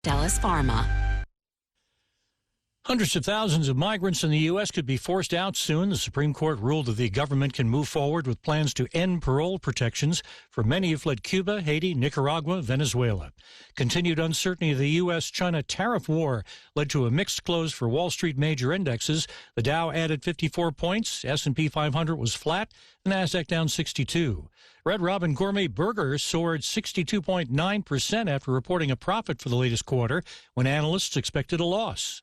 Dallas Pharma. Hundreds of thousands of migrants in the U.S. could be forced out soon. The Supreme Court ruled that the government can move forward with plans to end parole protections for many who fled Cuba, Haiti, Nicaragua, Venezuela. Continued uncertainty of the U.S.-China tariff war led to a mixed close for Wall Street major indexes. The Dow added 54 points. S&P 500 was flat. The Nasdaq down 62. Red Robin Gourmet Burgers soared 62.9% after reporting a profit for the latest quarter when analysts expected a loss.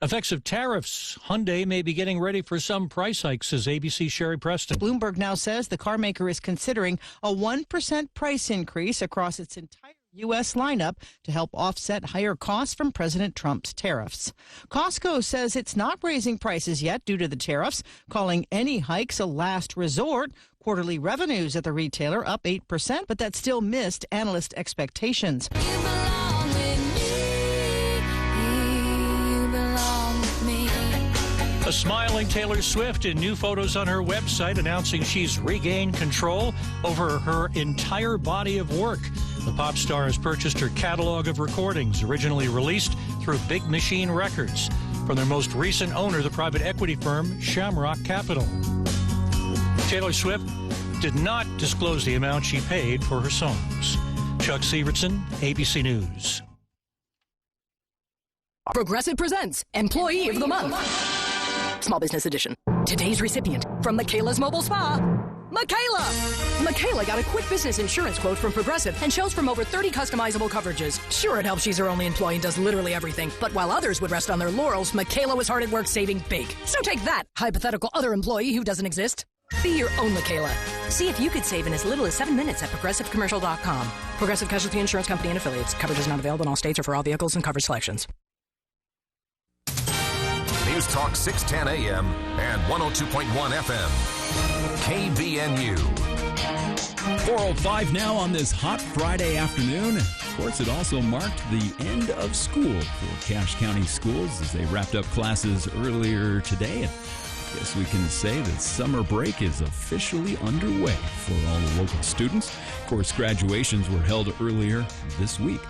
Effects of tariffs. Hyundai may be getting ready for some price hikes, says ABC's Sherry Preston. Bloomberg now says the car maker is considering a 1% price increase across its entire U.S. lineup to help offset higher costs from President Trump's tariffs. Costco says it's not raising prices yet due to the tariffs, calling any hikes a last resort. Quarterly revenues at the retailer up 8%, but that still missed analyst expectations. A smiling Taylor Swift in new photos on her website announcing she's regained control over her entire body of work. The pop star has purchased her catalog of recordings, originally released through Big Machine Records, from their most recent owner, the private equity firm Shamrock Capital. Taylor Swift did not disclose the amount she paid for her songs. Chuck Sievertson, ABC News. Progressive presents Employee of the Month. Small Business Edition. Today's recipient from Michaela's Mobile Spa, Michaela! Michaela got a quick business insurance quote from Progressive and chose from over 30 customizable coverages. Sure, it helps she's her only employee and does literally everything. But while others would rest on their laurels, Michaela was hard at work saving big. So take that, hypothetical other employee who doesn't exist. Be your own Michaela. See if you could save in as little as 7 minutes at ProgressiveCommercial.com. Progressive Casualty Insurance Company and Affiliates. Coverage is not available in all states or for all vehicles and coverage selections. News Talk 610 AM and 102.1 FM. KVNU. 4:05 now on this hot Friday afternoon. Of course, it also marked the end of school for Cache County schools as they wrapped up classes earlier today. And I guess we can say that summer break is officially underway for all the local students. Of course, graduations were held earlier this week.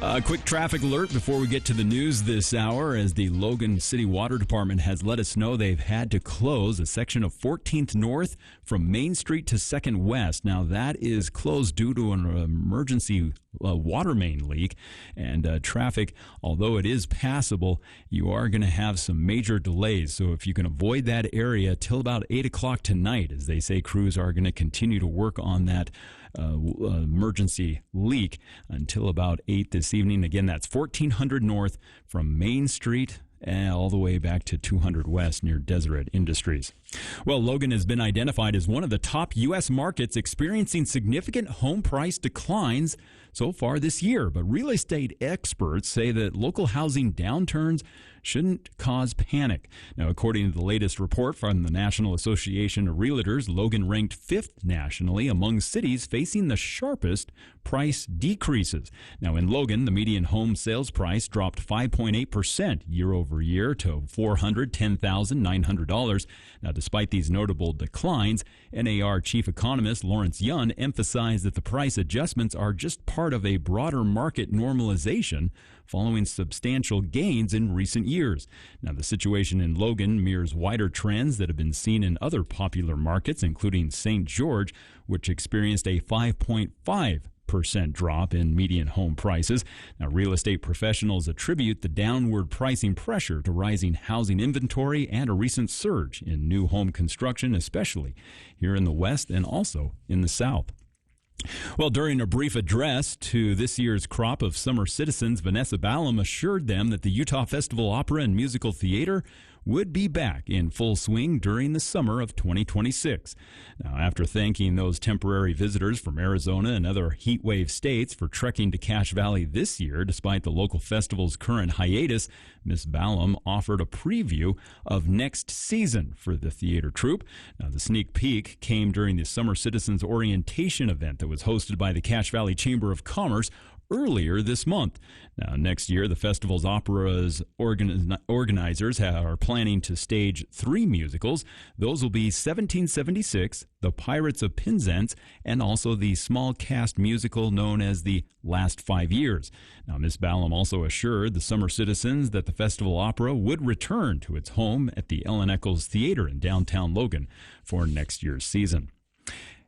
A quick traffic alert before we get to the news this hour, as the Logan City Water Department has let us know they've had to close a section of 14th North from Main Street to 2nd West. Now, that is closed due to an emergency water main leak, and traffic, although it is passable, you are going to have some major delays. So if you can avoid that area till about 8 o'clock tonight, as they say, crews are going to continue to work on that emergency leak until about 8 this evening. Again, that's 1400 North from Main Street all the way back to 200 West near Deseret Industries. Well, Logan has been identified as one of the top U.S. markets experiencing significant home price declines so far this year. But real estate experts say that local housing downturns shouldn't cause panic. Now, according to the latest report from the National Association of Realtors, Logan ranked 5th nationally among cities facing the sharpest price decreases. Now, in Logan, the median home sales price dropped 5.8% year over year to $410,900. Now, despite these notable declines, NAR chief economist Lawrence Yun emphasized that the price adjustments are just part of a broader market normalization following substantial gains in recent years. Now, the situation in Logan mirrors wider trends that have been seen in other popular markets, including St. George, which experienced a 5.5% drop in median home prices. Now, real estate professionals attribute the downward pricing pressure to rising housing inventory and a recent surge in new home construction, especially here in the West and also in the South. Well, during a brief address to this year's crop of summer citizens, Vanessa Ballum assured them that the Utah Festival Opera and Musical Theater would be back in full swing during the summer of 2026. Now, after thanking those temporary visitors from Arizona and other heat wave states for trekking to Cache Valley this year, despite the local festival's current hiatus, Ms. Ballum offered a preview of next season for the theater troupe. Now, the sneak peek came during the Summer Citizens Orientation event that was hosted by the Cache Valley Chamber of Commerce earlier this month. Now, next year, the festival's opera's organizers are planning to stage 3 musicals. Those will be 1776, The Pirates of Penzance, and also the small cast musical known as The Last 5 Years. Now, Ms. Ballum also assured the summer citizens that the festival opera would return to its home at the Ellen Eccles Theater in downtown Logan for next year's season.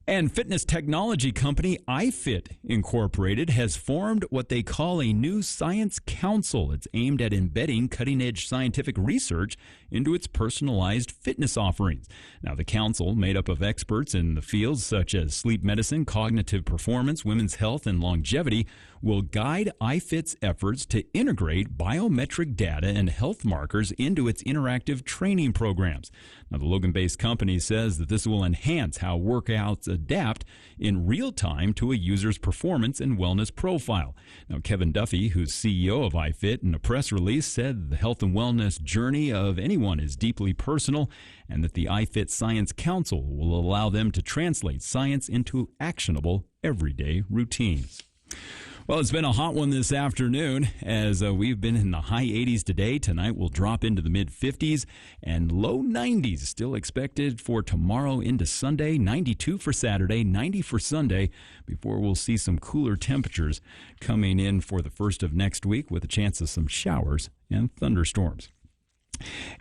And fitness technology company iFit Incorporated has formed what they call a new science council. It's aimed at embedding cutting-edge scientific research into its personalized fitness offerings. Now, the council, made up of experts in the fields such as sleep medicine, cognitive performance, women's health, and longevity, will guide iFit's efforts to integrate biometric data and health markers into its interactive training programs. Now, the Logan-based company says that this will enhance how workouts adapt in real time to a user's performance and wellness profile. Now, Kevin Duffy, who's CEO of iFit, in a press release said the health and wellness journey of anyone is deeply personal and that the iFit Science Council will allow them to translate science into actionable everyday routines. Well, it's been a hot one this afternoon as we've been in the high 80s today. Tonight we'll drop into the mid-50s and low 90s still expected for tomorrow into Sunday. 92 for Saturday, 90 for Sunday before we'll see some cooler temperatures coming in for the first of next week with a chance of some showers and thunderstorms.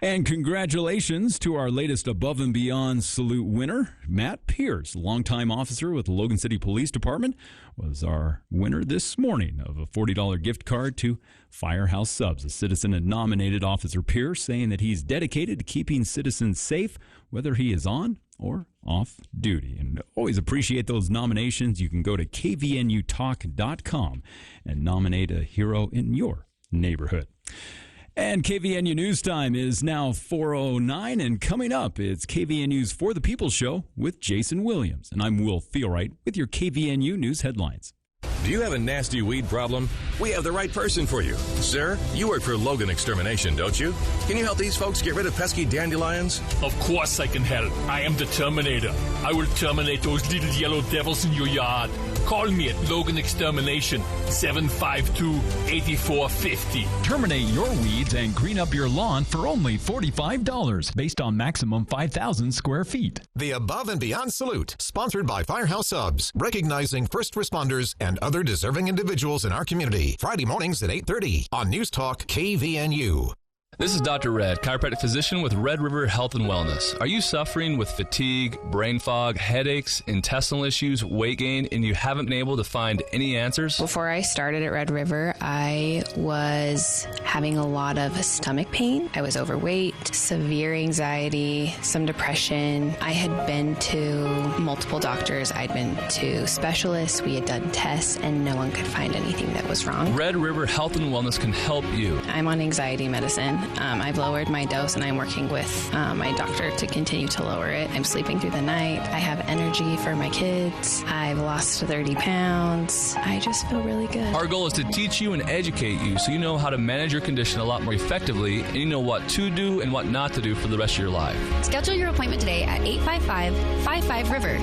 And congratulations to our latest Above and Beyond Salute winner, Matt Pierce, longtime officer with the Logan City Police Department, was our winner this morning of a $40 gift card to Firehouse Subs. A citizen had nominated Officer Pierce, saying that he's dedicated to keeping citizens safe, whether he is on or off duty. And always appreciate those nominations. You can go to kvnutalk.com and nominate a hero in your neighborhood. And KVNU News Time is now 4:09, and coming up, it's KVNU's For the People Show with Jason Williams. And I'm Will Theelwright with your KVNU News headlines. Do you have a nasty weed problem? We have the right person for you. Sir, you work for Logan Extermination, don't you? Can you help these folks get rid of pesky dandelions? Of course I can help. I am the Terminator. I will terminate those little yellow devils in your yard. Call me at Logan Extermination, 752-8450. Terminate your weeds and green up your lawn for only $45, based on maximum 5,000 square feet. The Above and Beyond Salute, sponsored by Firehouse Subs, recognizing first responders and other deserving individuals in our community. Friday mornings at 8:30 on News Talk KVNU. This is Dr. Red, chiropractic physician with Red River Health and Wellness. Are you suffering with fatigue, brain fog, headaches, intestinal issues, weight gain, and you haven't been able to find any answers? Before I started at Red River, I was having a lot of stomach pain. I was overweight, severe anxiety, some depression. I had been to multiple doctors. I'd been to specialists. We had done tests, and no one could find anything that was wrong. Red River Health and Wellness can help you. I'm on anxiety medicine. I've lowered my dose, and I'm working with my doctor to continue to lower it. I'm sleeping through the night. I have energy for my kids. I've lost 30 pounds. I just feel really good. Our goal is to teach you and educate you so you know how to manage your condition a lot more effectively, and you know what to do and what not to do for the rest of your life. Schedule your appointment today at 855-55-RIVER.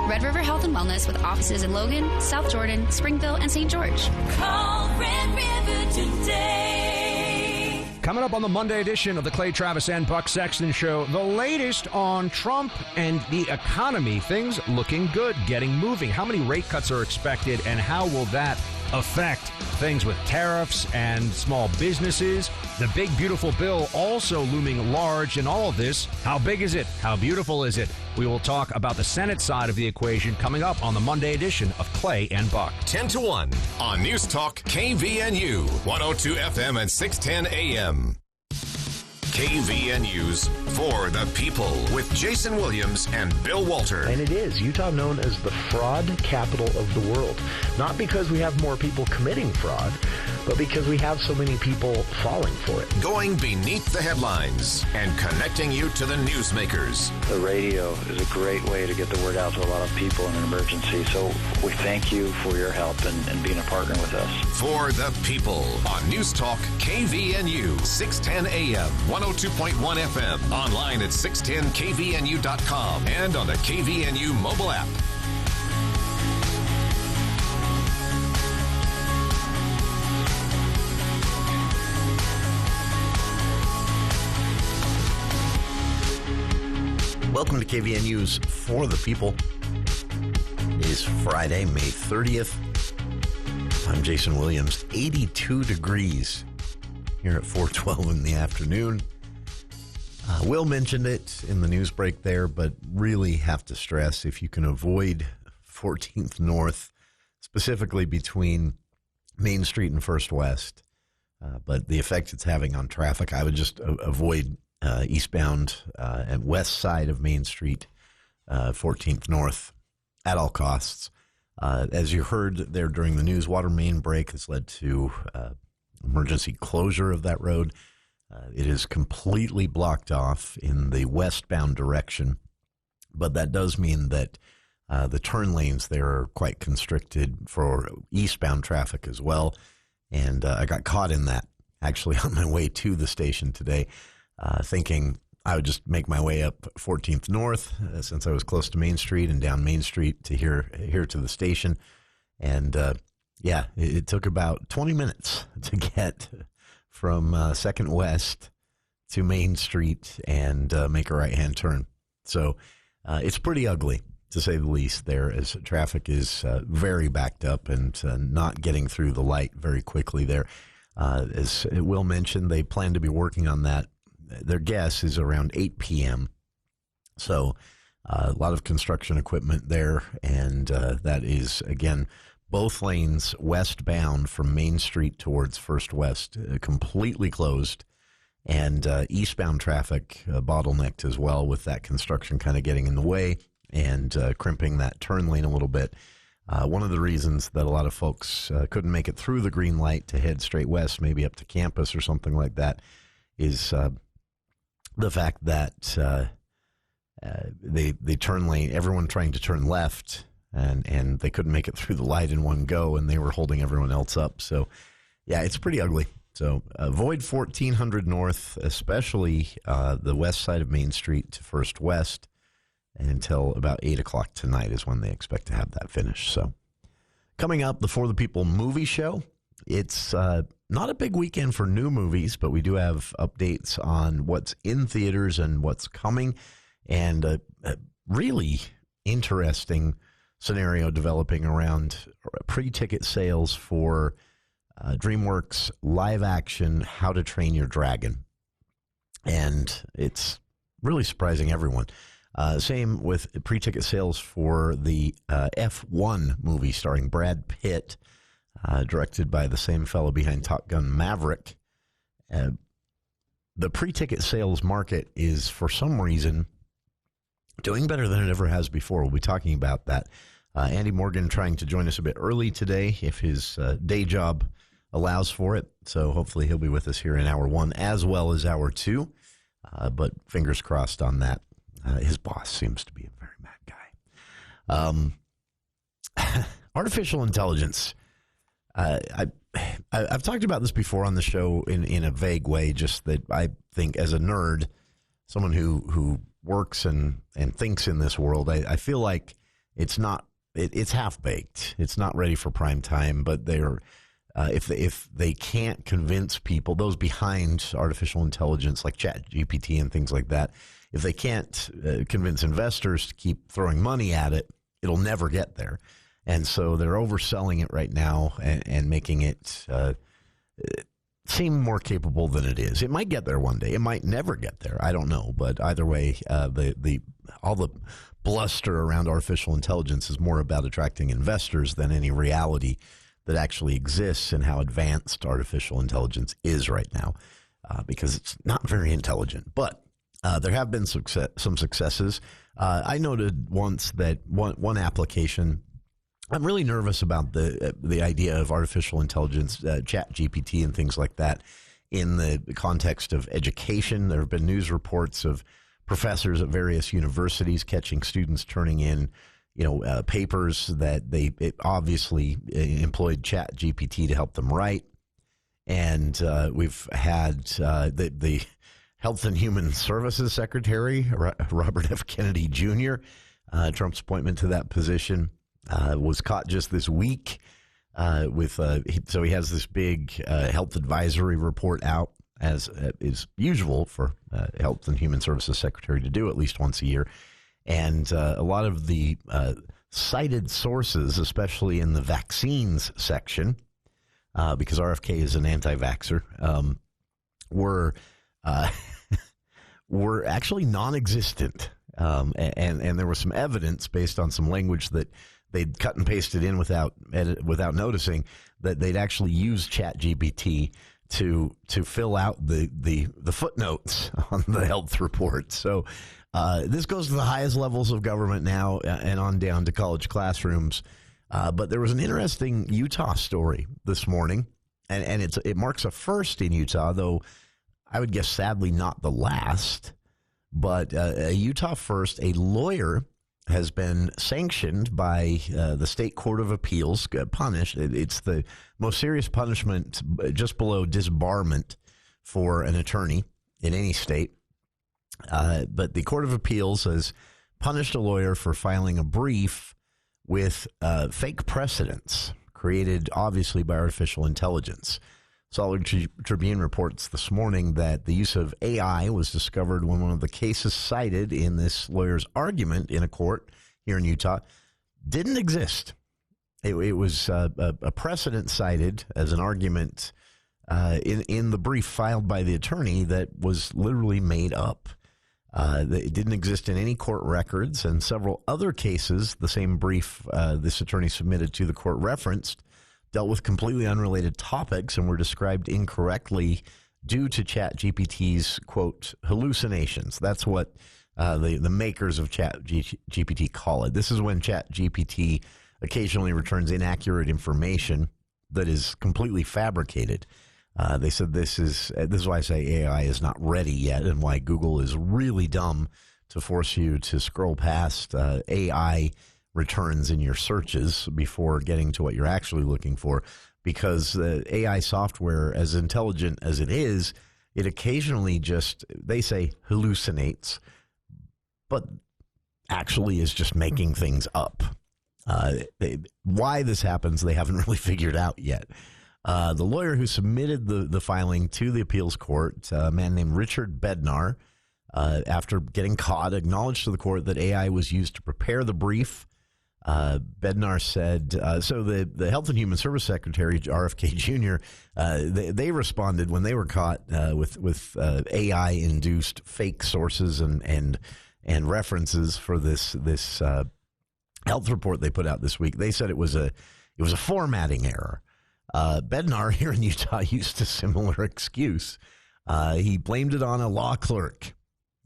Red River Health and Wellness with offices in Logan, South Jordan, Springville, and St. George. Call Red River today. Coming up on the Monday edition of the Clay Travis and Buck Sexton Show, the latest on Trump and the economy. Things looking good, getting moving. How many rate cuts are expected, and how will that affect things with tariffs and small businesses? The big, beautiful bill also looming large in all of this. How big is it? How beautiful is it? We will talk about the Senate side of the equation coming up on the Monday edition of Clay and Buck. 10 to 1 on News Talk KVNU, 102 FM and 610 AM. KVNU's For the People with Jason Williams and Bill Walter. And it is Utah known as the fraud capital of the world. Not because we have more people committing fraud, but because we have so many people falling for it. Going beneath the headlines and connecting you to the newsmakers. The radio is a great way to get the word out to a lot of people in an emergency. So we thank you for your help and being a partner with us. For the People on News Talk KVNU, 610 AM, 102.1 FM, online at 610kvnu.com and on the KVNU mobile app. Welcome to KVNU's For the People. It is Friday, May 30th. I'm Jason Williams. 82 degrees here at 4:12 in the afternoon. Will mentioned it in the news break there, but really have to stress, if you can avoid 14th North, specifically between Main Street and First West, but the effect it's having on traffic, I would just avoid eastbound and west side of Main Street, 14th North, at all costs. As you heard there during the news, water main break has led to emergency closure of that road. It is completely blocked off in the westbound direction, but that does mean that the turn lanes there are quite constricted for eastbound traffic as well. And I got caught in that actually on my way to the station today, thinking I would just make my way up 14th North since I was close to Main Street and down Main Street to here to the station. And it took about 20 minutes to get from 2nd West to Main Street and make a right-hand turn. So it's pretty ugly, to say the least, there, as traffic is very backed up and not getting through the light very quickly there. As Will mentioned, they plan to be working on that. Their guess is around 8 p.m. So a lot of construction equipment there, and that is, again, both lanes westbound from Main Street towards First West completely closed, and eastbound traffic bottlenecked as well, with that construction kind of getting in the way and crimping that turn lane a little bit. One of the reasons that a lot of folks couldn't make it through the green light to head straight west, maybe up to campus or something like that, is the fact that the turn lane, everyone trying to turn left, and they couldn't make it through the light in one go, and they were holding everyone else up. So, yeah, it's pretty ugly. So avoid 1400 North, especially the west side of Main Street to First West, until about 8 o'clock tonight is when they expect to have that finished. So coming up, the For the People movie show. It's not a big weekend for new movies, but we do have updates on what's in theaters and what's coming, and a really interesting scenario developing around pre-ticket sales for DreamWorks live-action How to Train Your Dragon. And it's really surprising everyone. Same with pre-ticket sales for the F1 movie starring Brad Pitt, directed by the same fellow behind Top Gun Maverick. The pre-ticket sales market is, for some reason, doing better than it ever has before. We'll be talking about that. Andy Morgan trying to join us a bit early today, if his day job allows for it. So hopefully he'll be with us here in Hour 1 as well as Hour 2. But fingers crossed on that. His boss seems to be a very mad guy. Artificial intelligence. I've talked about this before on the show in a vague way, just that I think as a nerd, someone who works and thinks in this world, I feel like it's not, it's half-baked. It's not ready for prime time, but they're, if they can't convince people, those behind artificial intelligence like ChatGPT and things like that, if they can't convince investors to keep throwing money at it, it'll never get there. And so they're overselling it right now and making it seem more capable than it is. It might get there one day. It might never get there. I don't know. But either way, all the bluster around artificial intelligence is more about attracting investors than any reality that actually exists in how advanced artificial intelligence is right now, because it's not very intelligent. But there have been some successes. I noted once that one application, I'm really nervous about the idea of artificial intelligence, ChatGPT and things like that, in the context of education. There have been news reports of professors at various universities catching students turning in, papers that it obviously employed ChatGPT to help them write. And we've had the Health and Human Services Secretary, Robert F. Kennedy Jr., Trump's appointment to that position, was caught just this week so he has this big health advisory report out, as is usual for Health and Human Services Secretary to do at least once a year. And a lot of the cited sources, especially in the vaccines section, because RFK is an anti-vaxxer, were actually non-existent. And there was some evidence based on some language that they'd cut and pasted in without noticing that they'd actually used ChatGPT to fill out the footnotes on the health report. So this goes to the highest levels of government now and on down to college classrooms. But there was an interesting Utah story this morning, and it marks a first in Utah, though I would guess sadly not the last. But a Utah first, a lawyer has been sanctioned by the State Court of Appeals, punished. It's the most serious punishment just below disbarment for an attorney in any state. But the Court of Appeals has punished a lawyer for filing a brief with fake precedents created, obviously, by artificial intelligence. Salt Lake Tribune reports this morning that the use of AI was discovered when one of the cases cited in this lawyer's argument in a court here in Utah didn't exist. It was a precedent cited as an argument in the brief filed by the attorney that was literally made up. It didn't exist in any court records, and several other cases, the same brief this attorney submitted to the court referenced, dealt with completely unrelated topics and were described incorrectly due to ChatGPT's, quote, hallucinations. That's what the makers of ChatGPT call it. This is when ChatGPT occasionally returns inaccurate information that is completely fabricated. They said this is why I say AI is not ready yet, and why Google is really dumb to force you to scroll past AI returns in your searches before getting to what you're actually looking for, because AI software, as intelligent as it is, it occasionally just, they say, hallucinates, but actually is just making things up. Why this happens, they haven't really figured out yet. The lawyer who submitted the filing to the appeals court, a man named Richard Bednar, after getting caught, acknowledged to the court that AI was used to prepare the brief. Bednar said, so the Health and Human Service Secretary, RFK Jr., they responded when they were caught with AI-induced fake sources and references for this health report they put out this week. They said it was a formatting error. Bednar here in Utah used a similar excuse. He blamed it on a law clerk.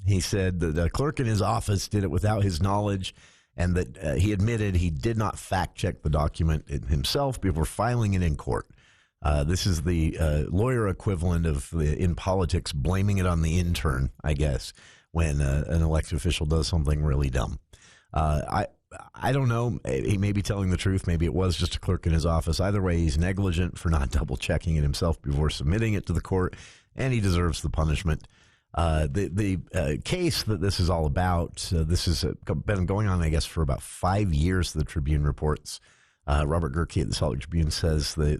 He said that the clerk in his office did it without his knowledge, and that he admitted he did not fact-check the document himself before filing it in court. This is the lawyer equivalent of, in politics, blaming it on the intern, I guess, when an elected official does something really dumb. I don't know. He may be telling the truth. Maybe it was just a clerk in his office. Either way, he's negligent for not double-checking it himself before submitting it to the court, and he deserves the punishment. The case that this is all about, this has been going on, I guess, for about 5 years, the Tribune reports. Robert Gerke at the Salt Lake Tribune says the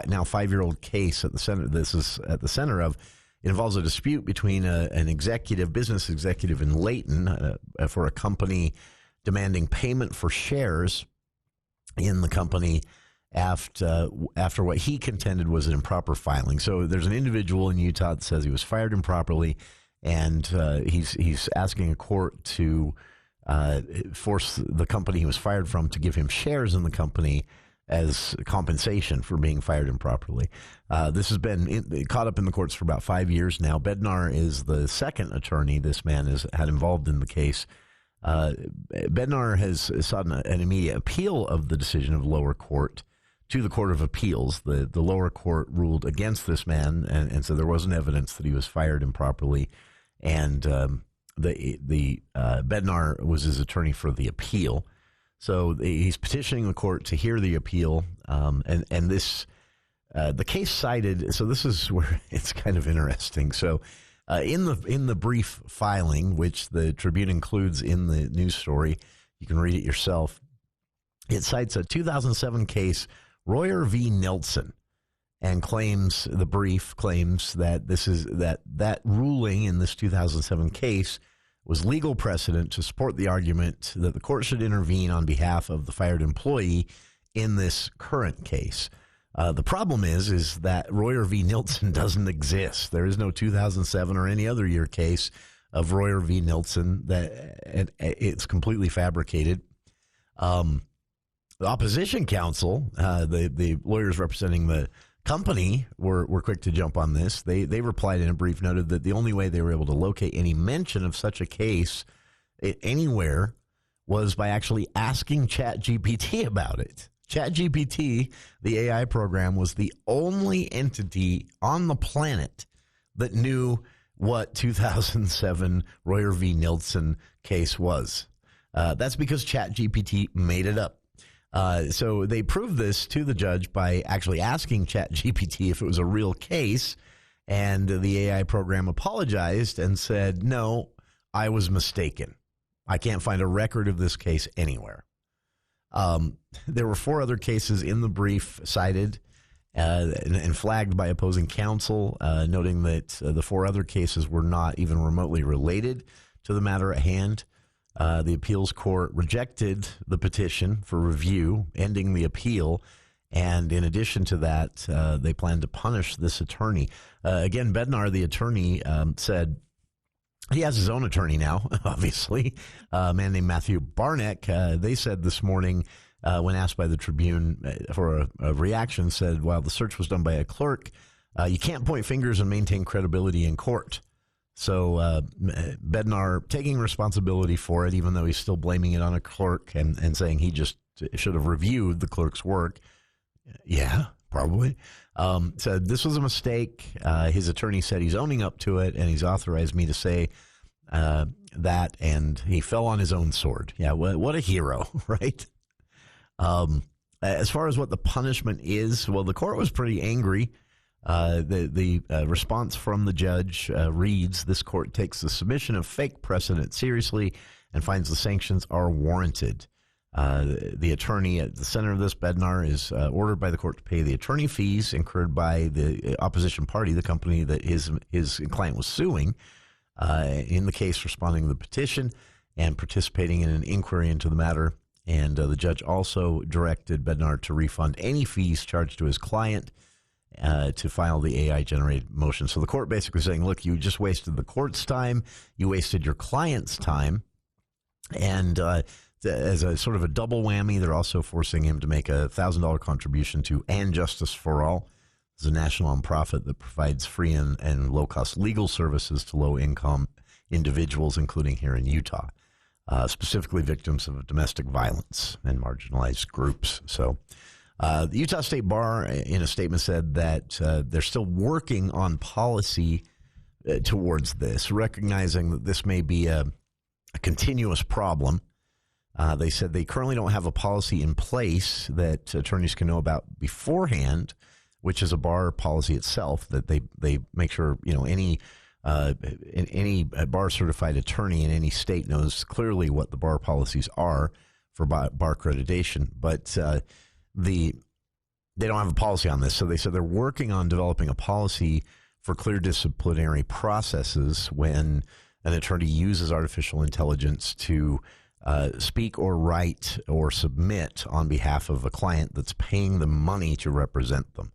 now 5-year-old case at the center, this is at the center of, it involves a dispute between an business executive in Layton for a company demanding payment for shares in the company after what he contended was an improper filing. So there's an individual in Utah that says he was fired improperly, and he's asking a court to force the company he was fired from to give him shares in the company as compensation for being fired improperly. This has been caught up in the courts for about 5 years now. Bednar is the second attorney this man has had involved in the case. Bednar has sought an immediate appeal of the decision of lower court to the Court of Appeals. The lower court ruled against this man, and so there wasn't evidence that he was fired improperly. And Bednar was his attorney for the appeal. So he's petitioning the court to hear the appeal, and this the case cited. So this is where it's kind of interesting. So in the brief filing, which the Tribune includes in the news story, you can read it yourself. It cites a 2007 case, Royer v. Nelson, and the brief claims that that ruling in this 2007 case was legal precedent to support the argument that the court should intervene on behalf of the fired employee in this current case. The problem is that Royer v. Nilsen doesn't exist. There is no 2007 or any other year case of Royer v. Nilsen. It's completely fabricated. The opposition counsel, the lawyers representing the company, were quick to jump on this. They replied in a brief, noted that the only way they were able to locate any mention of such a case anywhere was by actually asking ChatGPT about it. ChatGPT, the AI program, was the only entity on the planet that knew what 2007 Royer v. Nilsen case was. That's because ChatGPT made it up. So they proved this to the judge by actually asking ChatGPT if it was a real case, and the AI program apologized and said, no, I was mistaken. I can't find a record of this case anywhere. There were 4 other cases in the brief cited and flagged by opposing counsel, noting that the 4 other cases were not even remotely related to the matter at hand. The appeals court rejected the petition for review, ending the appeal. And in addition to that, they plan to punish this attorney. Again, Bednar, the attorney, said he has his own attorney now, obviously, a man named Matthew Barnick. They said this morning, when asked by the Tribune for a reaction, said, while the search was done by a clerk, you can't point fingers and maintain credibility in court. So Bednar taking responsibility for it, even though he's still blaming it on a clerk and saying he just should have reviewed the clerk's work. Yeah, probably. Said this was a mistake. His attorney said he's owning up to it, and he's authorized me to say that, and he fell on his own sword. Yeah, what a hero, right? As far as what the punishment is, well, the court was pretty angry. The response from the judge reads, this court takes the submission of fake precedent seriously and finds the sanctions are warranted. The attorney at the center of this, Bednar, is ordered by the court to pay the attorney fees incurred by the opposition party, the company that his client was suing, in the case responding to the petition and participating in an inquiry into the matter. And the judge also directed Bednar to refund any fees charged to his client to file the AI-generated motion. So the court basically saying, look, you just wasted the court's time, you wasted your client's time, and as a sort of a double whammy, they're also forcing him to make a $1,000 contribution to And Justice for All. It's a national nonprofit that provides free and low-cost legal services to low-income individuals, including here in Utah, specifically victims of domestic violence and marginalized groups. So the Utah State Bar, in a statement, said that they're still working on policy towards this, recognizing that this may be a continuous problem. They said they currently don't have a policy in place that attorneys can know about beforehand, which is a bar policy itself, that they make sure, any bar certified attorney in any state knows clearly what the bar policies are for bar accreditation. But they don't have a policy on this. So they said they're working on developing a policy for clear disciplinary processes when an attorney uses artificial intelligence to speak or write or submit on behalf of a client that's paying them money to represent them.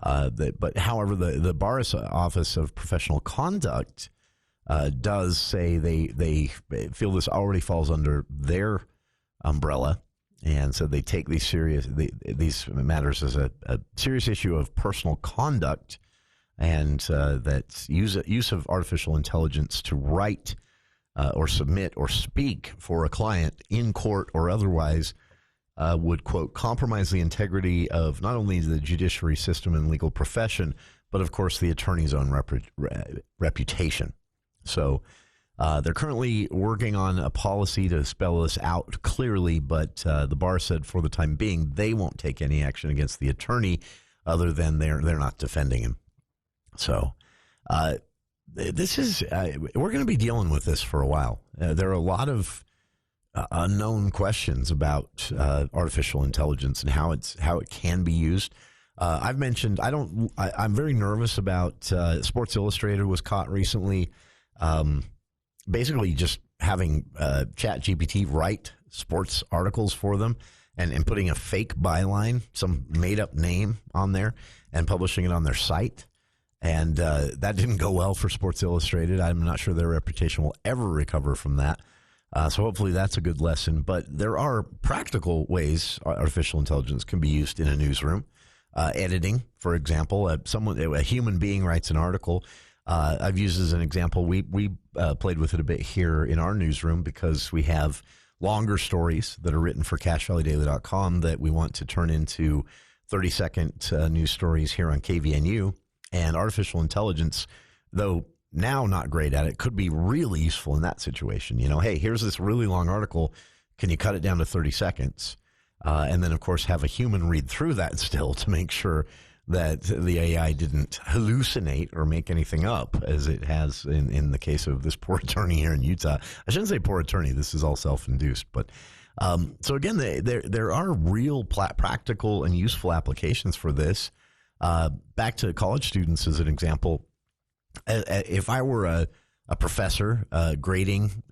But however, the Bar Office of Professional Conduct does say they feel this already falls under their umbrella, and so they take these matters as a serious issue of personal conduct, and that use of artificial intelligence to write or submit or speak for a client in court or otherwise would, quote, compromise the integrity of not only the judiciary system and legal profession, but of course the attorney's own reputation. So they're currently working on a policy to spell this out clearly, but the bar said for the time being they won't take any action against the attorney other than they're not defending him. So this is we're going to be dealing with this for a while. There are a lot of unknown questions about artificial intelligence and how it can be used. I've mentioned I'm very nervous about Sports Illustrated was caught recently basically just having ChatGPT write sports articles for them and putting a fake byline, some made-up name on there, and publishing it on their site. And that didn't go well for Sports Illustrated. I'm not sure their reputation will ever recover from that. So hopefully that's a good lesson. But there are practical ways artificial intelligence can be used in a newsroom. Editing, for example, a human being writes an article. I've used as an example. We played with it a bit here in our newsroom because we have longer stories that are written for CacheValleyDaily.com that we want to turn into 30-second news stories here on KVNU. And artificial intelligence, though now not great at it, could be really useful in that situation. You know, hey, here's this really long article. Can you cut it down to 30 seconds? And then, of course, have a human read through that still to make sure that the AI didn't hallucinate or make anything up, as it has in the case of this poor attorney here in Utah. I shouldn't say poor attorney. This is all self-induced. But so, again, there are real practical and useful applications for this. Back to college students as an example. If I were a professor grading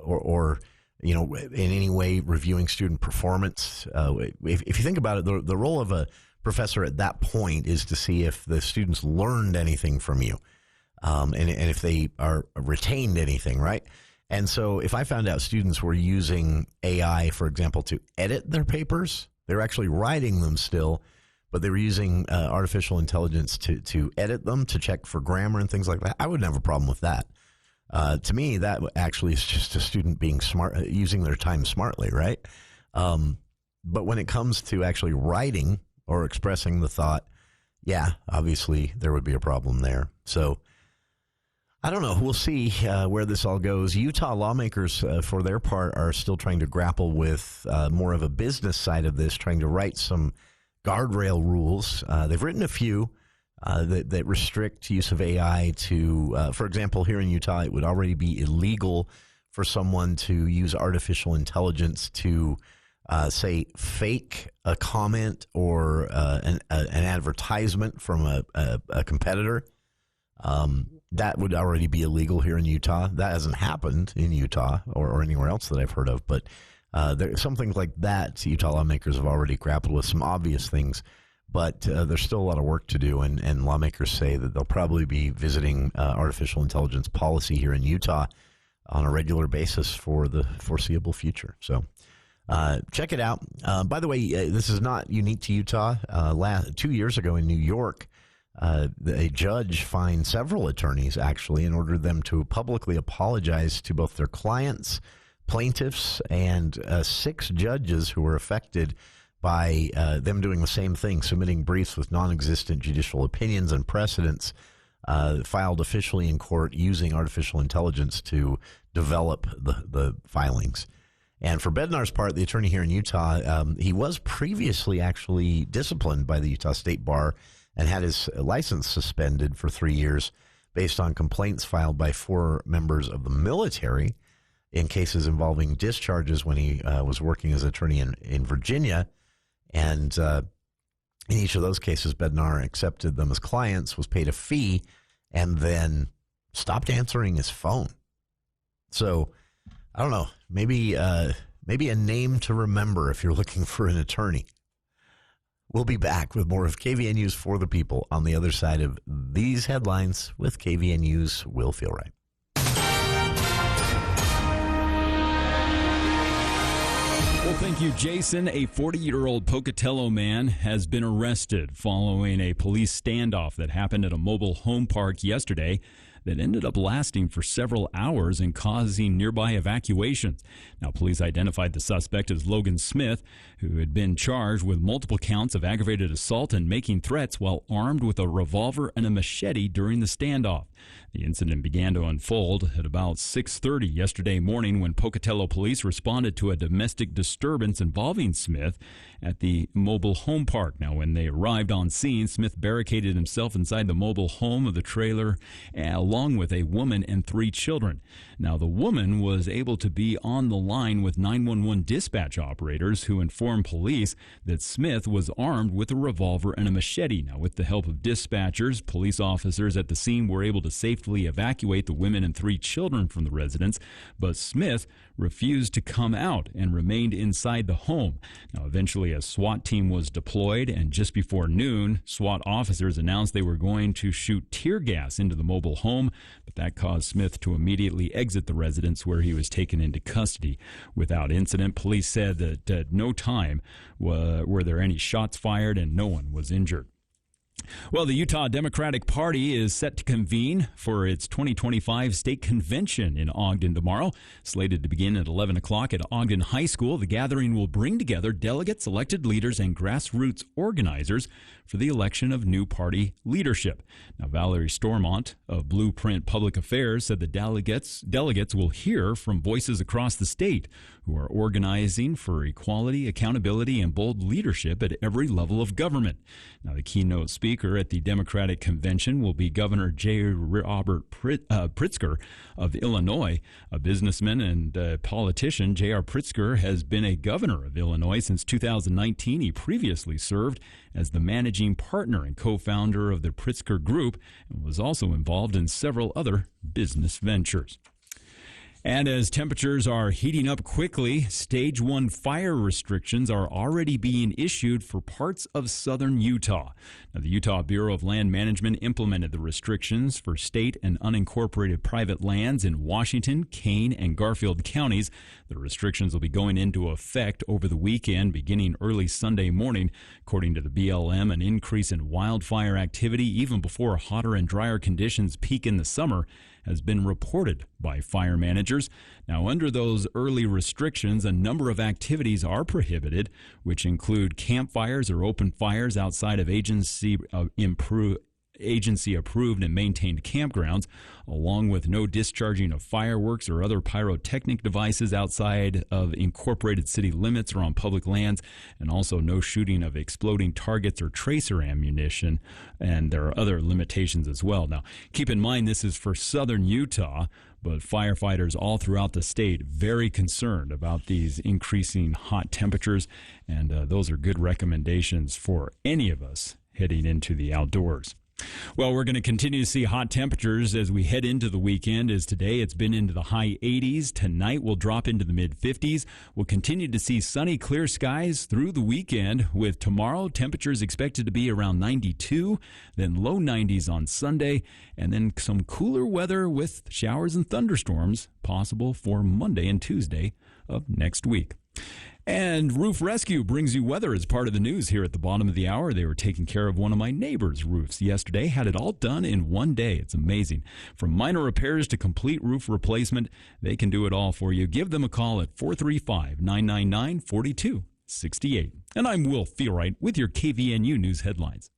or you know, in any way reviewing student performance, if you think about it, the role of a professor at that point is to see if the students learned anything from you, and if they are retained anything, right? And so if I found out students were using AI, for example, to edit their papers, they're actually writing them still, but they were using artificial intelligence to edit them, to check for grammar and things like that, I wouldn't have a problem with that. To me, that actually is just a student being smart, using their time smartly, right? But when it comes to actually writing or expressing the thought, yeah, obviously there would be a problem there. So I don't know. We'll see where this all goes. Utah lawmakers, for their part, are still trying to grapple with more of a business side of this, trying to write some guardrail rules. They've written a few that restrict use of AI to, for example, here in Utah, it would already be illegal for someone to use artificial intelligence to, say, fake a comment or an advertisement from a competitor. That would already be illegal here in Utah. That hasn't happened in Utah or anywhere else that I've heard of, but some things like that, Utah lawmakers have already grappled with some obvious things, but there's still a lot of work to do, and lawmakers say that they'll probably be visiting artificial intelligence policy here in Utah on a regular basis for the foreseeable future. So check it out. By the way, this is not unique to Utah. 2 years ago in New York, a judge fined several attorneys, actually, and ordered them to publicly apologize to both their clients, plaintiffs, and 6 judges who were affected by them doing the same thing, submitting briefs with non-existent judicial opinions and precedents filed officially in court using artificial intelligence to develop the filings. And for Bednar's part, the attorney here in Utah, he was previously actually disciplined by the Utah State Bar and had his license suspended for 3 years based on complaints filed by 4 members of the military in cases involving discharges when he was working as an attorney in Virginia. And in each of those cases, Bednar accepted them as clients, was paid a fee, and then stopped answering his phone. So, I don't know, maybe a name to remember if you're looking for an attorney. We'll be back with more of KVNU's For the People on the other side of these headlines with KVNU's Will Feel Right. Well, thank you, Jason. A 40-year-old Pocatello man has been arrested following a police standoff that happened at a mobile home park yesterday that ended up lasting for several hours and causing nearby evacuations. Now, police identified the suspect as Logan Smith, who had been charged with multiple counts of aggravated assault and making threats while armed with a revolver and a machete during the standoff. The incident began to unfold at about 6:30 yesterday morning when Pocatello police responded to a domestic disturbance involving Smith at the mobile home park. Now, when they arrived on scene, Smith barricaded himself inside the mobile home of the trailer along with a woman and 3 children. Now, the woman was able to be on the line with 911 dispatch operators who informed police that Smith was armed with a revolver and a machete. Now, with the help of dispatchers, police officers at the scene were able to safely evacuate the women and 3 children from the residence, but Smith refused to come out and remained inside the home. Now, eventually a SWAT team was deployed, and just before noon, SWAT officers announced they were going to shoot tear gas into the mobile home, but that caused Smith to immediately exit the residence, where he was taken into custody without incident. Police said that at no time were there any shots fired and no one was injured. Well, the Utah Democratic Party is set to convene for its 2025 state convention in Ogden tomorrow. Slated to begin at 11 o'clock at Ogden High School, the gathering will bring together delegates, elected leaders, and grassroots organizers for the election of new party leadership. Now, Valerie Stormont of Blueprint Public Affairs said the delegates will hear from voices across the state who are organizing for equality, accountability, and bold leadership at every level of government. Now, the keynote speaker at the Democratic Convention will be Governor J. Robert Pritzker of Illinois. A businessman and politician, J.R. Pritzker has been a governor of Illinois since 2019. He previously served as the managing partner and co-founder of the Pritzker Group and was also involved in several other business ventures. And as temperatures are heating up quickly, Stage 1 fire restrictions are already being issued for parts of southern Utah. Now, the Utah Bureau of Land Management implemented the restrictions for state and unincorporated private lands in Washington, Kane, and Garfield counties. The restrictions will be going into effect over the weekend, beginning early Sunday morning. According to the BLM, an increase in wildfire activity, even before hotter and drier conditions peak in the summer, has been reported by fire managers. Now, under those early restrictions, a number of activities are prohibited, which include campfires or open fires outside of agency-approved and maintained campgrounds, along with no discharging of fireworks or other pyrotechnic devices outside of incorporated city limits or on public lands, and also no shooting of exploding targets or tracer ammunition, and there are other limitations as well. Now, keep in mind this is for southern Utah, but firefighters all throughout the state very concerned about these increasing hot temperatures, and those are good recommendations for any of us heading into the outdoors. Well, we're going to continue to see hot temperatures as we head into the weekend. As today, it's been into the high 80s. Tonight, we'll drop into the mid-50s. We'll continue to see sunny, clear skies through the weekend, with tomorrow temperatures expected to be around 92, then low 90s on Sunday, and then some cooler weather with showers and thunderstorms possible for Monday and Tuesday of next week. And Roof Rescue brings you weather as part of the news here at the bottom of the hour. They were taking care of one of my neighbor's roofs yesterday, had it all done in one day. It's amazing. From minor repairs to complete roof replacement, they can do it all for you. Give them a call at 435-999-4268. And I'm Will Feelwright with your KVNU News headlines.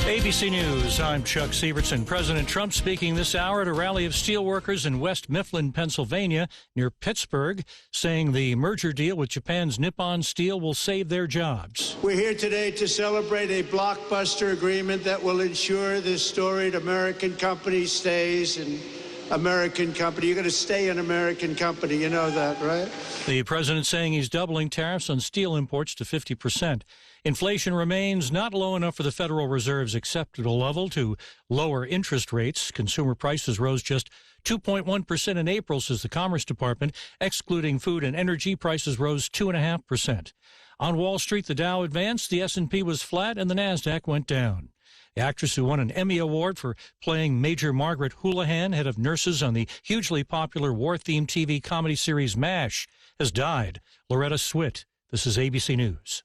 ABC News, I'm Chuck Sievertson. President Trump speaking this hour at a rally of steelworkers in West Mifflin, Pennsylvania, near Pittsburgh, saying the merger deal with Japan's Nippon Steel will save their jobs. We're here today to celebrate a blockbuster agreement that will ensure this storied American company stays an American company. You're going to stay an American company. You know that, right? The president saying he's doubling tariffs on steel imports to 50%. Inflation remains not low enough for the Federal Reserve's acceptable level to lower interest rates. Consumer prices rose just 2.1% in April, says the Commerce Department. Excluding food and energy, prices rose 2.5%. On Wall Street, the Dow advanced, the S&P was flat, and the Nasdaq went down. The actress who won an Emmy Award for playing Major Margaret Houlihan, head of nurses on the hugely popular war-themed TV comedy series MASH, has died. Loretta Swit. This is ABC News.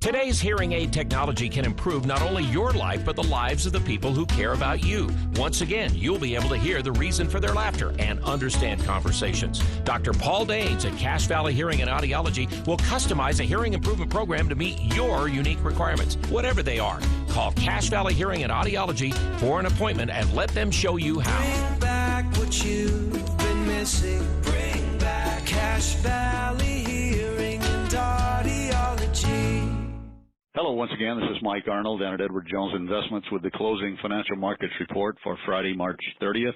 Today's hearing aid technology can improve not only your life, but the lives of the people who care about you. Once again, you'll be able to hear the reason for their laughter and understand conversations. Dr. Paul Danes at Cache Valley Hearing and Audiology will customize a hearing improvement program to meet your unique requirements, whatever they are. Call Cache Valley Hearing and Audiology for an appointment and let them show you how. Bring back what you've been missing. Bring back Cache Valley Hearing and Audiology. Hello once again. This is Mike Arnold down at Edward Jones Investments with the closing financial markets report for Friday, March 30th.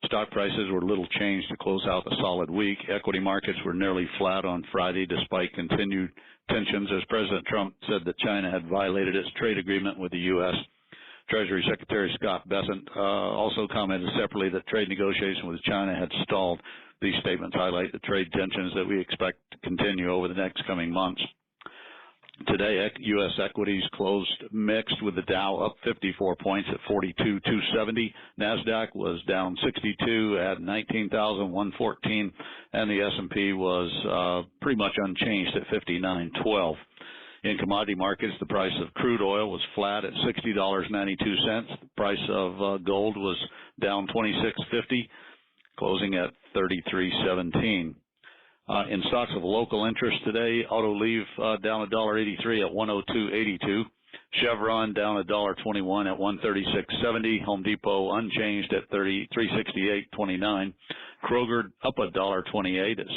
Stock prices were little changed to close out a solid week. Equity markets were nearly flat on Friday despite continued tensions as President Trump said that China had violated its trade agreement with the U.S. Treasury Secretary Scott Bessent also commented separately that trade negotiations with China had stalled. These statements highlight the trade tensions that we expect to continue over the next coming months. Today, U.S. equities closed mixed with the Dow up 54 points at 42,270. NASDAQ was down 62 at 19,114, and the S&P was pretty much unchanged at 5912. In commodity markets, the price of crude oil was flat at $60.92. The price of gold was down $26.50, closing at $33.17. In stocks of local interest today, Autoliv down $1.83 at 102.82. Chevron down $1.21 at 136.70. Home Depot unchanged at 368.29. Kroger up $1.28 at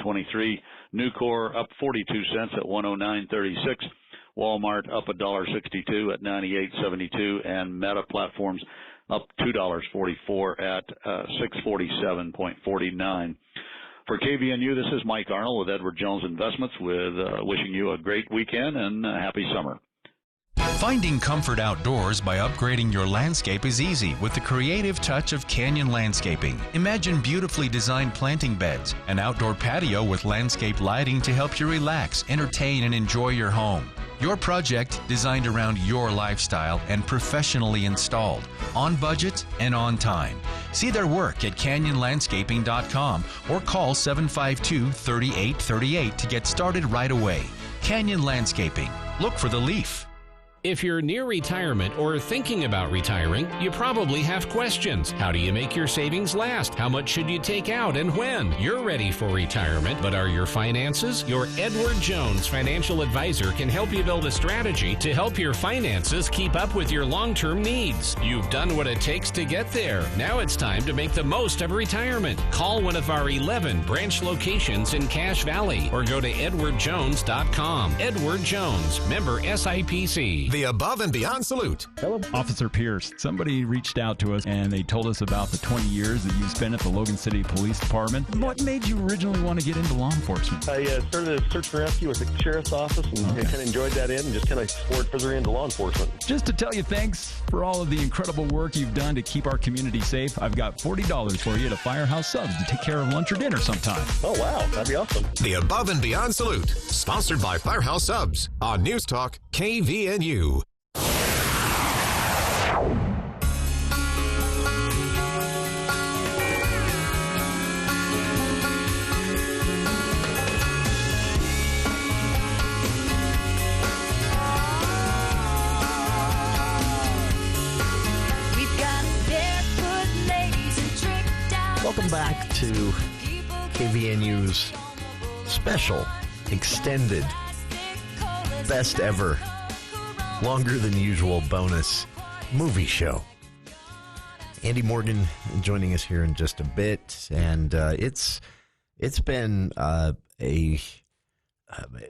68.23. Nucor up 42 cents at 109.36. Walmart up $1.62 at 98.72, and Meta Platforms up $2.44 at 647.49. For KVNU, this is Mike Arnold with Edward Jones Investments with wishing you a great weekend and a happy summer. Finding comfort outdoors by upgrading your landscape is easy with the creative touch of Canyon Landscaping. Imagine beautifully designed planting beds, an outdoor patio with landscape lighting to help you relax, entertain, and enjoy your home. Your project designed around your lifestyle and professionally installed, on budget and on time. See their work at canyonlandscaping.com or call 752-3838 to get started right away. Canyon Landscaping. Look for the leaf. If you're near retirement or thinking about retiring, you probably have questions. How do you make your savings last? How much should you take out and when? You're ready for retirement, but are your finances? Your Edward Jones financial advisor can help you build a strategy to help your finances keep up with your long-term needs. You've done what it takes to get there. Now it's time to make the most of retirement. Call one of our 11 branch locations in Cache Valley or go to edwardjones.com. Edward Jones, member SIPC. The Above and Beyond Salute. Hello, Officer Pierce. Somebody reached out to us and they told us about the 20 years that you spent at the Logan City Police Department. What made you originally want to get into law enforcement? I started a search and rescue at the sheriff's office and kind of enjoyed that and just kind of explored further into law enforcement. Just to tell you thanks for all of the incredible work you've done to keep our community safe, I've got $40 for you at a Firehouse Subs to take care of lunch or dinner sometime. Oh, wow. That'd be awesome. The Above and Beyond Salute, sponsored by Firehouse Subs on News Talk KVNU. Welcome back to KVNU's special, extended, best ever, longer than usual bonus movie show. Andy Morgan joining us here in just a bit, and it's been a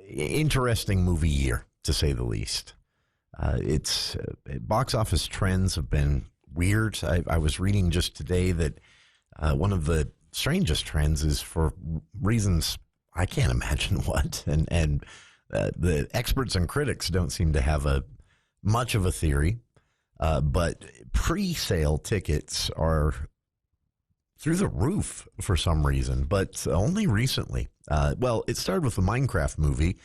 interesting movie year, to say the least. It's box office trends have been weird. I was reading just today that one of the strangest trends is for reasons I can't imagine what, and the experts and critics don't seem to have much of a theory, but pre-sale tickets are through the roof for some reason, but only recently. Well, it started with the Minecraft movie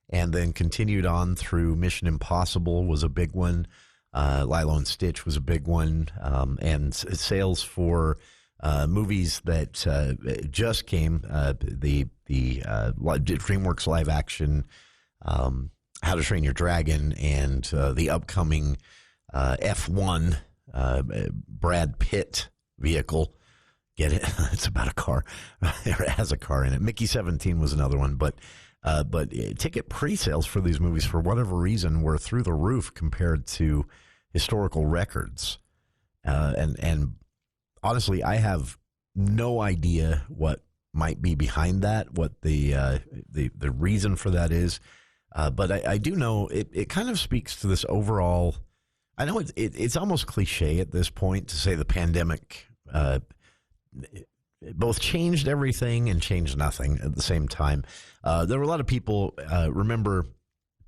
and then continued on through Mission Impossible was a big one. Lilo and Stitch was a big one, and sales for movies that just came, the DreamWorks live action How to Train Your Dragon and the upcoming F1 Brad Pitt vehicle. Get it? It's about a car. It has a car in it. Mickey 17 was another one, but ticket pre-sales for these movies, for whatever reason, were through the roof compared to historical records. And honestly, I have no idea what might be behind that, what the reason for that is. But I do know it kind of speaks to this overall. I know it's almost cliche at this point to say the pandemic both changed everything and changed nothing at the same time. There were a lot of people remember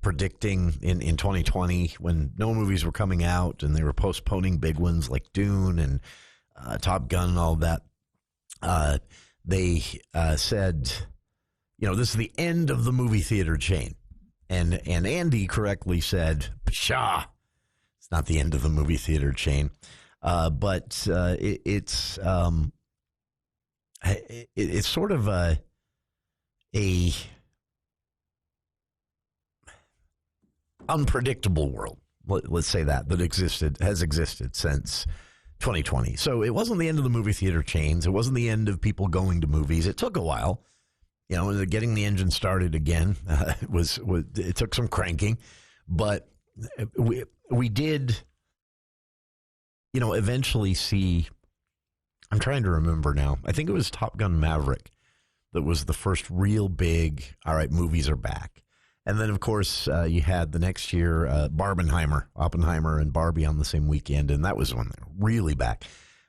predicting in 2020 when no movies were coming out and they were postponing big ones like Dune and Top Gun and all of that. They said, this is the end of the movie theater chain. And Andy correctly said, pshaw, it's not the end of the movie theater chain. But it's sort of a unpredictable world. Let's say that has existed since 2020. So it wasn't the end of the movie theater chains. It wasn't the end of people going to movies. It took a while. Getting the engine started again it took some cranking, but we did, eventually see. I'm trying to remember now. I think it was Top Gun Maverick that was the first real big. All right, movies are back, and then of course you had the next year Oppenheimer, and Barbie on the same weekend, and that was when they were really back.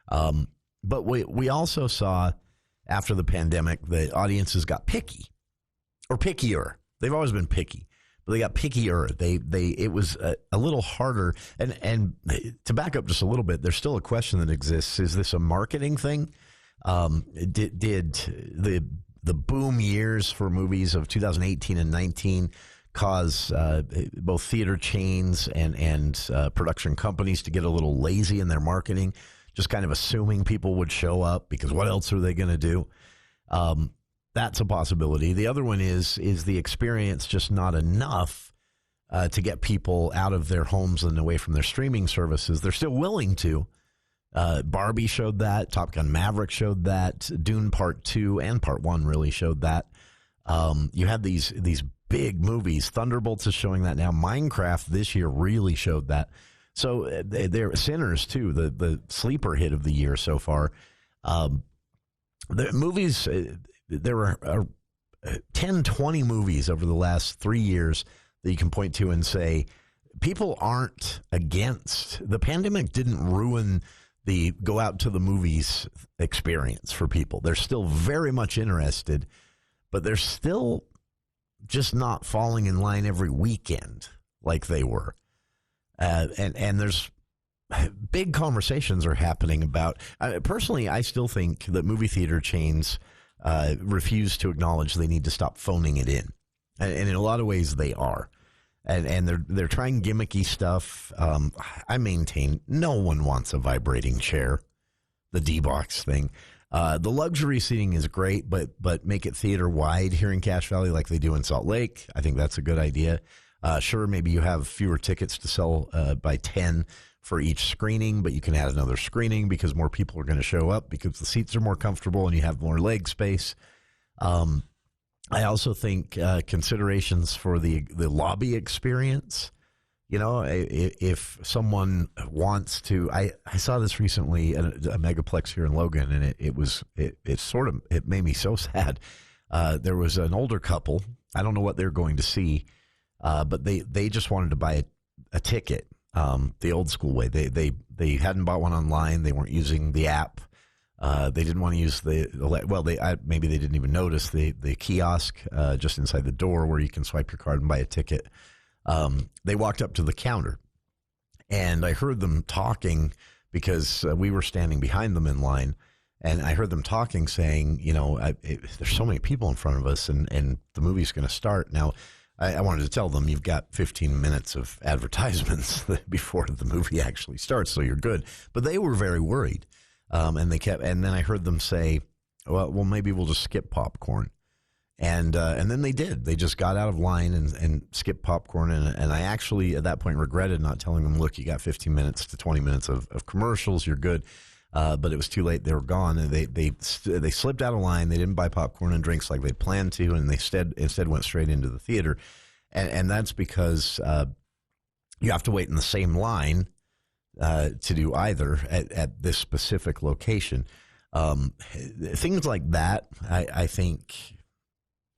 But we also saw. After the pandemic, the audiences got picky or pickier. They've always been picky, but they got pickier. It was a little harder. And to back up just a little bit, there's still a question that exists. Is this a marketing thing? Did the boom years for movies of 2018 and 19 cause both theater chains and production companies to get a little lazy in their marketing? Just kind of assuming people would show up because what else are they going to do? That's a possibility. The other one is the experience just not enough to get people out of their homes and away from their streaming services? They're still willing to. Barbie showed that. Top Gun Maverick showed that. Dune Part 2 and Part 1 really showed that. You had these big movies. Thunderbolts is showing that now. Minecraft this year really showed that. So they're Sinners, too, the sleeper hit of the year so far. The movies, there were 10, 20 movies over the last 3 years that you can point to and say, people aren't against. The pandemic didn't ruin the go out to the movies experience for people. They're still very much interested, but they're still just not falling in line every weekend like they were. And there's big conversations are happening about. Personally, I still think that movie theater chains refuse to acknowledge they need to stop phoning it in, and in a lot of ways they are. And they're trying gimmicky stuff. I maintain no one wants a vibrating chair, the D-Box thing. The luxury seating is great, but make it theater wide here in Cache Valley like they do in Salt Lake. I think that's a good idea. Sure, maybe you have fewer tickets to sell by 10 for each screening, but you can add another screening because more people are going to show up because the seats are more comfortable and you have more leg space. I also think considerations for the lobby experience. If someone wants to, I saw this recently at a Megaplex here in Logan, and it made me so sad. There was an older couple. I don't know what they're going to see. But they just wanted to buy a ticket the old school way. They hadn't bought one online. They weren't using the app. They didn't want to use maybe they didn't even notice the kiosk just inside the door where you can swipe your card and buy a ticket. They walked up to the counter, and I heard them talking because we were standing behind them in line. And I heard them talking, saying, there's so many people in front of us, and the movie's going to start now. I wanted to tell them you've got 15 minutes of advertisements before the movie actually starts, so you're good. But they were very worried, and then I heard them say, "Well, maybe we'll just skip popcorn," and then they did. They just got out of line and skipped popcorn, and I actually at that point regretted not telling them, "Look, you got 15 minutes to 20 minutes of commercials. You're good." But it was too late. They were gone, and they slipped out of line. They didn't buy popcorn and drinks like they'd planned to, and they instead went straight into the theater. And that's because you have to wait in the same line to do either at this specific location. Things like that, I think,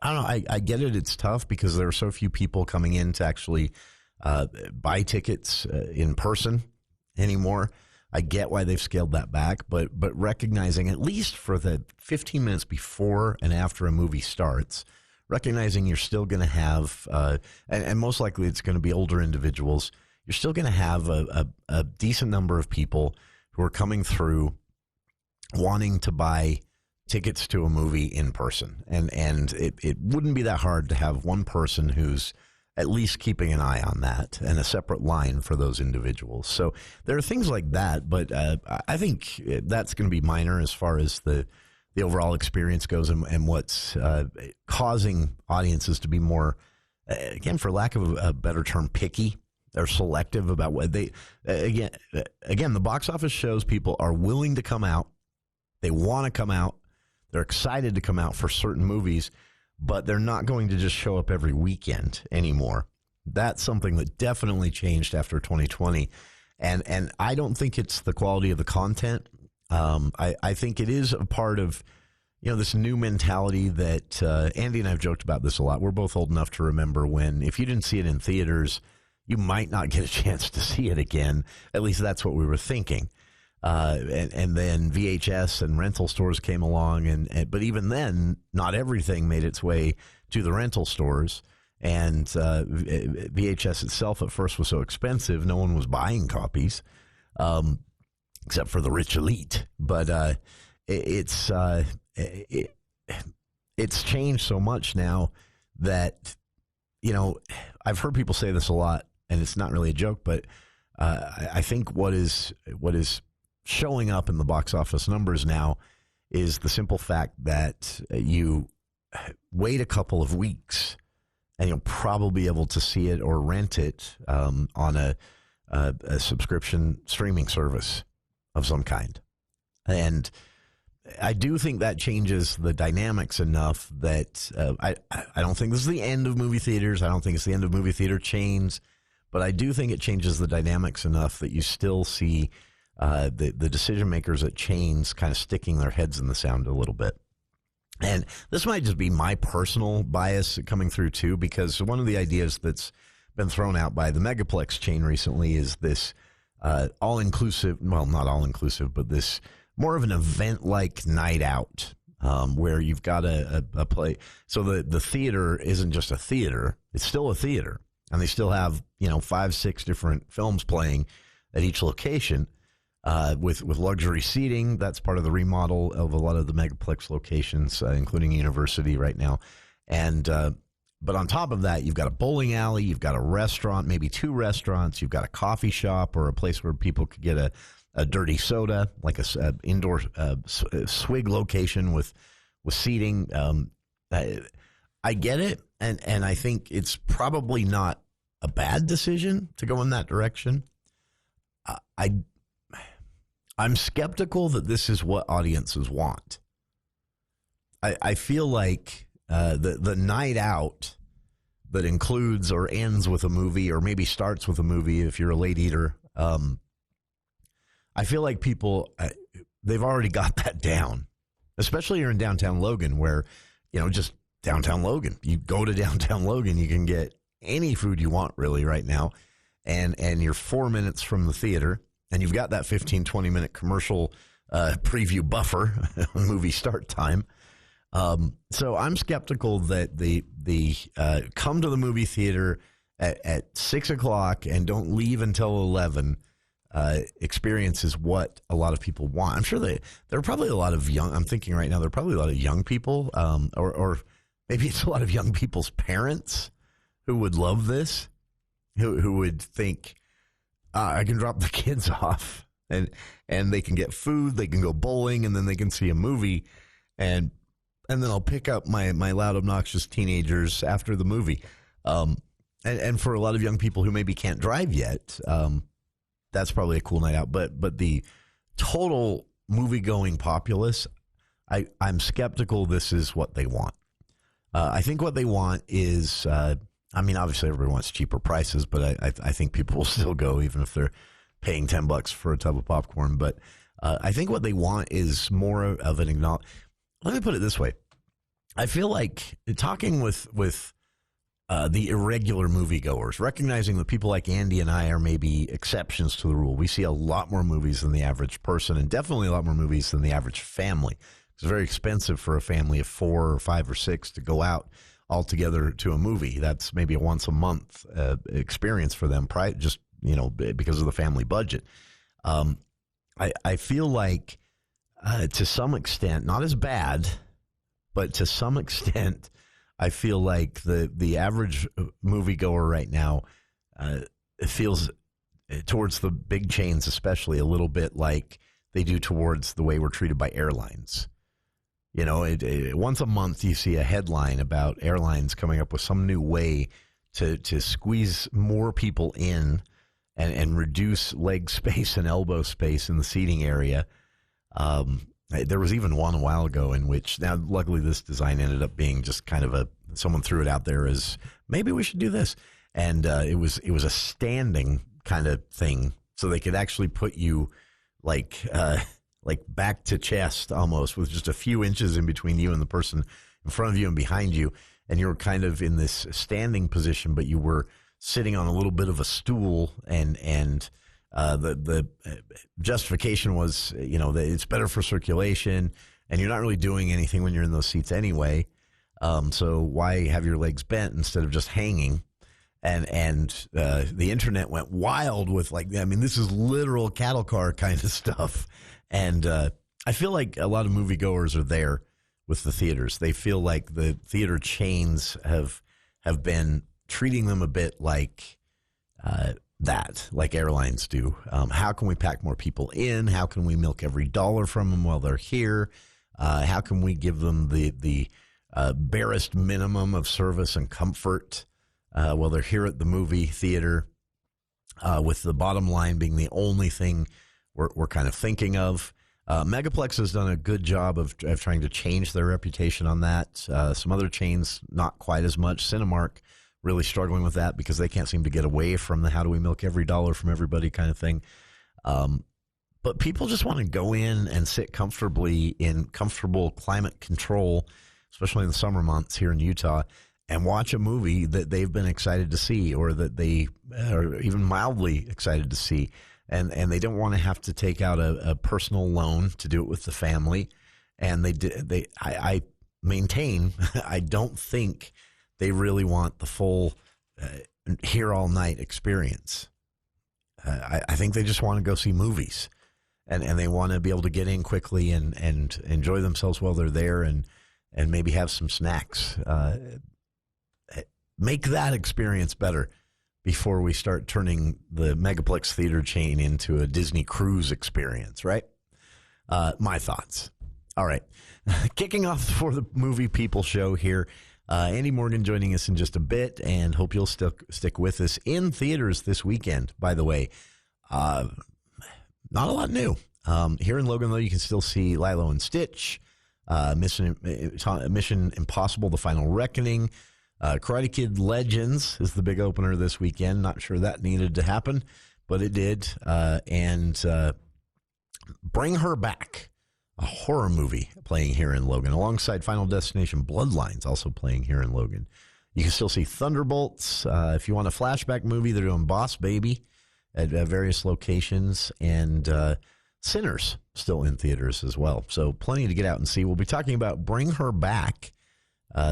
I don't know. I get it. It's tough because there are so few people coming in to actually buy tickets in person anymore. I get why they've scaled that back, but recognizing at least for the 15 minutes before and after a movie starts, recognizing you're still going to have, and most likely it's going to be older individuals, you're still going to have a decent number of people who are coming through wanting to buy tickets to a movie in person. And it wouldn't be that hard to have one person who's at least keeping an eye on that and a separate line for those individuals. So there are things like that, but I think that's going to be minor as far as the overall experience goes and what's causing audiences to be more, again, for lack of a better term, picky or selective about what they, again, the box office shows people are willing to come out. They want to come out. They're excited to come out for certain movies, but they're not going to just show up every weekend anymore. That's something that definitely changed after 2020. And I don't think it's the quality of the content. I think it is a part of, this new mentality that Andy and I have joked about this a lot. We're both old enough to remember when, if you didn't see it in theaters, you might not get a chance to see it again. At least that's what we were thinking. And then VHS and rental stores came along, but even then, not everything made its way to the rental stores. And VHS itself at first was so expensive, no one was buying copies, except for the rich elite. But it's changed so much now that, I've heard people say this a lot, and it's not really a joke, but I think what is showing up in the box office numbers now is the simple fact that you wait a couple of weeks and you'll probably be able to see it or rent it on a subscription streaming service of some kind. And I do think that changes the dynamics enough that I don't think this is the end of movie theaters. I don't think it's the end of movie theater chains, but I do think it changes the dynamics enough that you still see the decision makers at chains kind of sticking their heads in the sand a little bit. And this might just be my personal bias coming through too, because one of the ideas that's been thrown out by the Megaplex chain recently is this all-inclusive, well, not all-inclusive, but this more of an event-like night out where you've got a play. So the theater isn't just a theater, it's still a theater. And they still have, 5-6 different films playing at each location. With luxury seating. That's part of the remodel of a lot of the Megaplex locations, including University right now. And but on top of that, you've got a bowling alley, you've got a restaurant, maybe 2 restaurants, you've got a coffee shop or a place where people could get a dirty soda, like a indoor swig location with seating. I get it, and I think it's probably not a bad decision to go in that direction. I'm skeptical that this is what audiences want. I feel like the night out that includes or ends with a movie or maybe starts with a movie if you're a late eater, I feel like people, they've already got that down, especially here in downtown Logan where, just downtown Logan. You go to downtown Logan, you can get any food you want really right now, and you're 4 minutes from the theater. And you've got that 15-20 minute commercial preview buffer on movie start time. So I'm skeptical that the come to the movie theater at 6 o'clock and don't leave until 11 experience is what a lot of people want. I'm sure there are probably a lot of I'm thinking right now, there are probably a lot of young people or maybe it's a lot of young people's parents who would love this, who would think, I can drop the kids off and they can get food, they can go bowling, and then they can see a movie, and then I'll pick up my loud, obnoxious teenagers after the movie. And for a lot of young people who maybe can't drive yet, that's probably a cool night out. But the total movie-going populace, I'm skeptical this is what they want. I think what they want is... obviously everybody wants cheaper prices, but I think people will still go even if they're paying $10 for a tub of popcorn. But I think what they want is more of an acknowledgement. Let me put it this way. I feel like talking with the irregular moviegoers, recognizing that people like Andy and I are maybe exceptions to the rule. We see a lot more movies than the average person, and definitely a lot more movies than the average family. It's very expensive for a family of 4 or 5 or 6 to go out all together to a movie. That's maybe a once a month experience for them, just because of the family budget. I feel like to some extent, not as bad, but to some extent, I feel like the average moviegoer right now it feels towards the big chains, especially a little bit like they do towards the way we're treated by airlines. Once a month you see a headline about airlines coming up with some new way to squeeze more people in and reduce leg space and elbow space in the seating area. There was even one a while ago in which, now luckily this design ended up being just kind of someone threw it out there as maybe we should do this. And it was a standing kind of thing, so they could actually put you like back to chest almost, with just a few inches in between you and the person in front of you and behind you. And you were kind of in this standing position, but you were sitting on a little bit of a stool, and the justification was, that it's better for circulation, and you're not really doing anything when you're in those seats anyway. So why have your legs bent instead of just hanging? And the internet went wild with this is literal cattle car kind of stuff. And I feel like a lot of moviegoers are there with the theaters. They feel like the theater chains have been treating them a bit like like airlines do. How can we pack more people in? How can we milk every dollar from them while they're here? How can we give them the barest minimum of service and comfort while they're here at the movie theater, with the bottom line being the only thing we're kind of thinking of. Megaplex has done a good job of trying to change their reputation on that. Some other chains, not quite as much. Cinemark really struggling with that because they can't seem to get away from the how do we milk every dollar from everybody kind of thing. But people just want to go in and sit comfortably in comfortable climate control, especially in the summer months here in Utah, and watch a movie that they've been excited to see, or that they are even mildly excited to see. And they don't want to have to take out a personal loan to do it with the family. And I maintain, I don't think they really want the full here all night experience. I think they just want to go see movies, and they want to be able to get in quickly and enjoy themselves while they're there, and maybe have some snacks. Make that experience better before we start turning the Megaplex theater chain into a Disney cruise experience, right? My thoughts. All right. Kicking off for the Movie People show here. Andy Morgan joining us in just a bit, and hope you'll stick with us. In theaters this weekend, by the way, not a lot new. Here in Logan, though, you can still see Lilo and Stitch, Mission Impossible, The Final Reckoning, Karate Kid Legends is the big opener this weekend. Not sure that needed to happen, but it did. And Bring Her Back, a horror movie playing here in Logan, alongside Final Destination Bloodlines, also playing here in Logan. You can still see Thunderbolts. If you want a flashback movie, they're doing Boss Baby at various locations, and Sinners still in theaters as well. So plenty to get out and see. We'll be talking about Bring Her Back.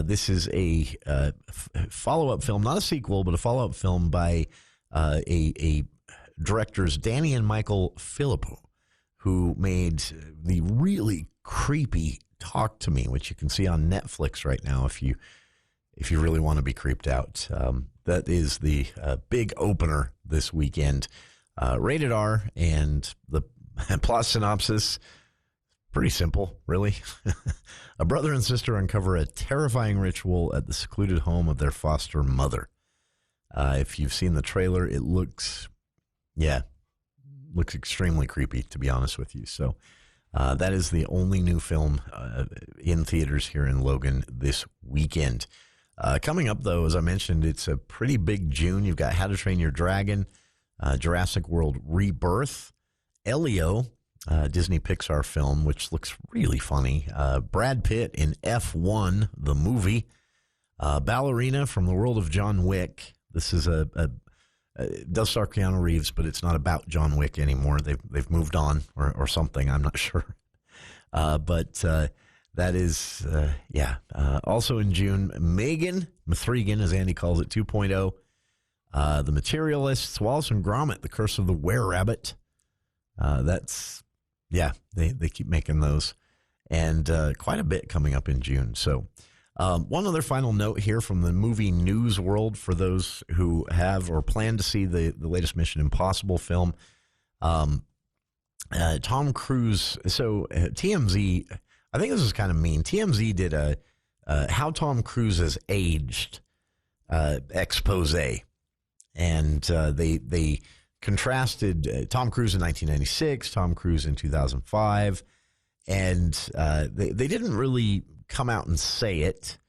This is a follow-up film, not a sequel, but a follow-up film by a directors Danny and Michael Philippou, who made the really creepy Talk to Me, which you can see on Netflix right now if you really want to be creeped out. That is the big opener this weekend. Rated R, and the plot synopsis, pretty simple, really. A brother and sister uncover a terrifying ritual at the secluded home of their foster mother. If you've seen the trailer, it looks extremely creepy, to be honest with you. So that is the only new film in theaters here in Logan this weekend. Coming up, though, as I mentioned, it's a pretty big June. You've got How to Train Your Dragon, Jurassic World Rebirth, Elio, Disney Pixar film, which looks really funny. Brad Pitt in F1, the movie. Ballerina from the world of John Wick. This is it does star Keanu Reeves, but it's not about John Wick anymore. They've moved on or something. I'm not sure. But that is, also in June, Megan Mithrigan, as Andy calls it, 2.0. The Materialists, Wallace and Gromit, The Curse of the Were-Rabbit. They keep making those. And quite a bit coming up in June. So one other final note here from the movie news world for those who have or plan to see the latest Mission Impossible film. Tom Cruise. So TMZ, I think this is kind of mean. TMZ did a how Tom Cruise has aged expose, and they contrasted Tom Cruise in 1996, Tom Cruise in 2005, and they didn't really come out and say it,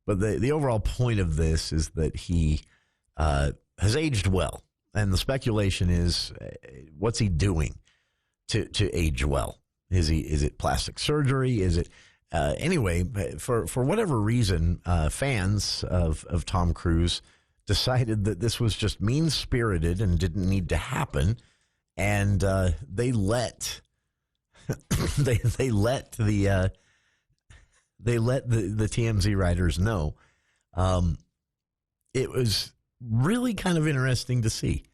but the overall point of this is that he has aged well, and the speculation is, what's he doing to age well? Is it plastic surgery? Is it anyway? For whatever reason, fans of Tom Cruise decided that this was just mean-spirited and didn't need to happen, and they let they let the TMZ writers know. It was really kind of interesting to see.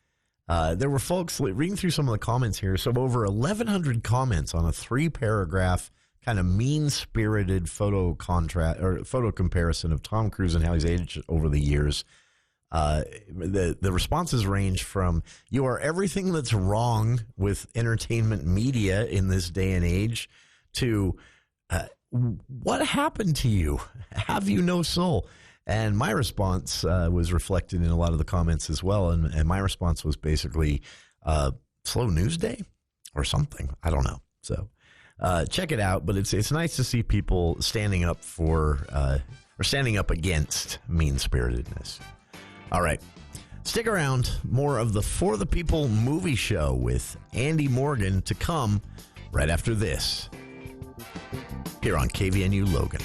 There were folks reading through some of the comments here. So over 1,100 comments on a 3-paragraph kind of mean-spirited photo comparison of Tom Cruise and how he's aged over the years. The responses range from, you are everything that's wrong with entertainment media in this day and age, to what happened to you? Have you no soul? And my response was reflected in a lot of the comments as well. And my response was basically slow news day or something. I don't know. So check it out. But it's nice to see people standing up for or standing up against mean-spiritedness. All right. Stick around. More of the For the People movie show with Andy Morgan to come right after this here on KVNU Logan.